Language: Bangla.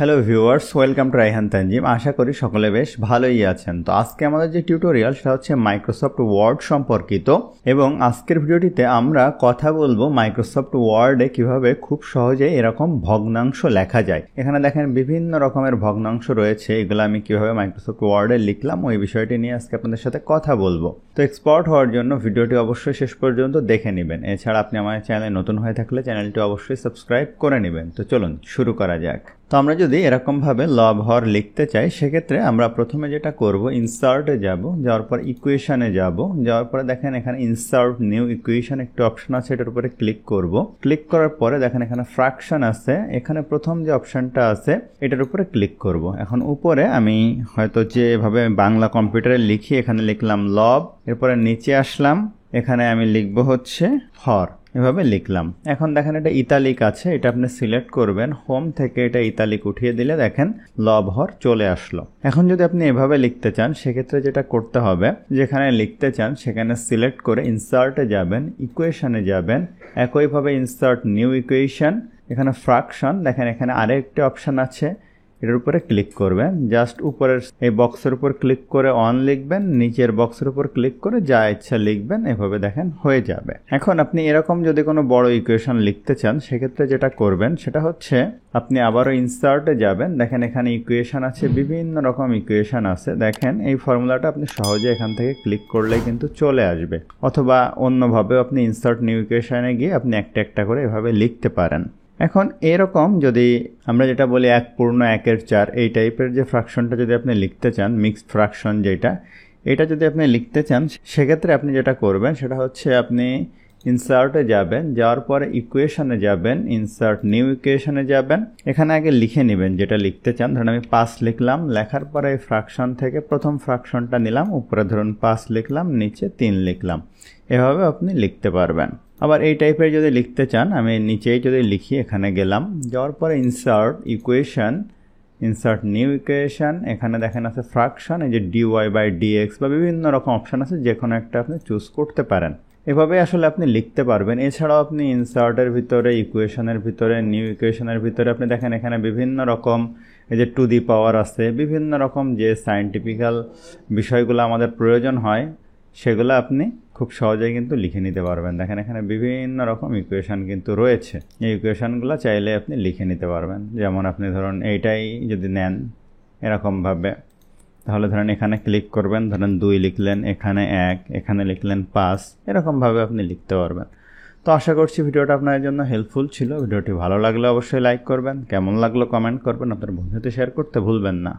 Hello viewers, welcome to Raihan Tanzim. আশা করি সকলে বেশ ভালোই আছেন। তো আজকে আমাদের যে টিউটোরিয়াল সেটা হচ্ছে মাইক্রোসফট ওয়ার্ড সম্পর্কিত, এবং আজকের ভিডিওটিতে আমরা কথা বলবো মাইক্রোসফট ওয়ার্ডে কিভাবে খুব সহজে এরকম ভগ্নাংশ লেখা যায়। এখানে দেখেন বিভিন্ন রকমের ভগ্নাংশ রয়েছে, এগুলো আমি কিভাবে মাইক্রোসফট ওয়ার্ডে লিখলাম ওই বিষয়টি নিয়ে আজকে আপনাদের সাথে কথা বলবো। তো এক্সপার্ট হওয়ার জন্য ভিডিওটি অবশ্যই শেষ পর্যন্ত দেখে নেবেন। এছাড়া আপনি আমার চ্যানেলে নতুন হয়ে থাকলে চ্যানেলটি অবশ্যই সাবস্ক্রাইব করে নেবেন। তো চলুন শুরু করা যাক। তো আমরা যদি এরকমভাবে লব হর লিখতে চাই, সেক্ষেত্রে আমরা প্রথমে যেটা করব, ইনসার্টে যাব, যাওয়ার পর ইকুয়েশনে যাব, যাওয়ার পরে দেখেন এখানে ইনসার্ট নিউ ইকুয়েশন একটি অপশন আছে, এটার উপরে ক্লিক করব। ক্লিক করার পরে দেখেন এখানে ফ্র্যাকশন আছে, এখানে প্রথম যে অপশনটা আছে এটার উপরে ক্লিক করব। এখন উপরে আমি হয়তো যেভাবে বাংলা কম্পিউটারে লিখি, এখানে লিখলাম লব, এরপরে নিচে আসলাম, এখানে আমি লিখব হচ্ছে হর, এভাবে লিখলাম। এখন দেখেন এটা ইতালিক আছে, এটা আপনি সিলেক্ট করবেন, হোম থেকে এটা ইতালিক উঠিয়ে দিলে দেখেন লব হর চলে আসলো। এখন যদি আপনি এভাবে লিখতে চান, সেক্ষেত্রে যেটা করতে হবে, যেখানে লিখতে চান সেখানে সিলেক্ট করে ইনসার্টে যাবেন, ইকুয়েশনে যাবেন, একইভাবে ইনসার্ট নিউ ইকুয়েশন, এখানে ফ্র্যাকশন, দেখেন এখানে আরেকটি অপশন আছে, এটার উপরে ক্লিক করবেন। জাস্ট উপরের এই বক্সের উপর ক্লিক করে অন লিখবেন, নিচের বক্সের উপর ক্লিক করে যা ইচ্ছা লিখবেন, এভাবে দেখেন হয়ে যাবে। এখন আপনি এরকম যদি কোনো বড় ইকুয়েশন লিখতে চান, সেক্ষেত্রে যেটা করবেন সেটা হচ্ছে আপনি আবারও ইনসার্টে যাবেন, দেখেন এখানে ইকুয়েশন আছে, বিভিন্ন রকম ইকুয়েশন আছে। দেখেন এই ফর্মুলাটা আপনি সহজে এখান থেকে ক্লিক করলে কিন্তু চলে আসবে, অথবা অন্যভাবে আপনি ইনসার্ট নিউ ইকুয়েশনে গিয়ে আপনি একটা একটা করে এভাবে লিখতে পারেন। এখন এরকম যদি আমরা যেটা বলি 1/4 এই টাইপের যে ফ্র্যাকশনটা যদি আপনি লিখতে চান, মিক্সড ফ্র্যাকশন যেটা, এটা যদি আপনি লিখতে চান, সেক্ষেত্রে আপনি যেটা করবেন সেটা হচ্ছে আপনি ইনসার্টে যাবেন, যাওয়ার পরে ইকুয়েশনে যাবেন, ইনসার্ট নিউ ইকুয়েশনে যাবেন, এখানে আগে লিখে নেবেন যেটা লিখতে চান। ধরুন আমি 5 লিখলাম, লেখার পরে এই ফ্র্যাকশন থেকে প্রথম ফ্র্যাকশনটা নিলাম, উপরে ধরুন 5 লিখলাম, নিচে 3 লিখলাম, এভাবে আপনি লিখতে পারবেন। আবার এই টাইপের যদি লিখতে চান, আমি নিচেই যদি লিখি, এখানে গেলাম, যাওয়ার পরে insert equation, insert new equation, এখানে দেখেন আছে ফ্র্যাকশন, এই যে dy/dx বা বিভিন্ন রকম অপশন আছে, যে কোনো একটা আপনি চুজ করতে পারেন। এভাবে আসলে আপনি লিখতে পারবেন। এছাড়াও আপনি ইনসার্টের ভিতরে, ইকুয়েশনের ভিতরে, নিউ ইকুয়েশনের ভিতরে আপনি দেখেন এখানে বিভিন্ন রকম এই যে টু দি পাওয়ার আছে, বিভিন্ন রকম যে সায়েন্টিফিক্যাল বিষয়গুলো আমাদের প্রয়োজন হয়, সেগুলো আপনি খুব সহজেই কিন্তু লিখে নিতে পারবেন। দেখেন এখানে বিভিন্ন রকম ইকুয়েশন কিন্তু রয়েছে, এই ইকুয়েশনগুলো চাইলে আপনি লিখে নিতে পারবেন। যেমন আপনি ধরুন এইটাই যদি নেন এরকমভাবে, তাহলে ধরেন এখানে ক্লিক করবেন, ধরেন 2 লিখলেন, এখানে 1, এখানে লিখলেন 5, এরকমভাবে আপনি লিখতে পারবেন। তো আশা করছি ভিডিওটা আপনার জন্য হেল্পফুল ছিল। ভিডিওটি ভালো লাগলে অবশ্যই লাইক করবেন, কেমন লাগলো কমেন্ট করবেন, আপনার বন্ধুদের শেয়ার করতে ভুলবেন না।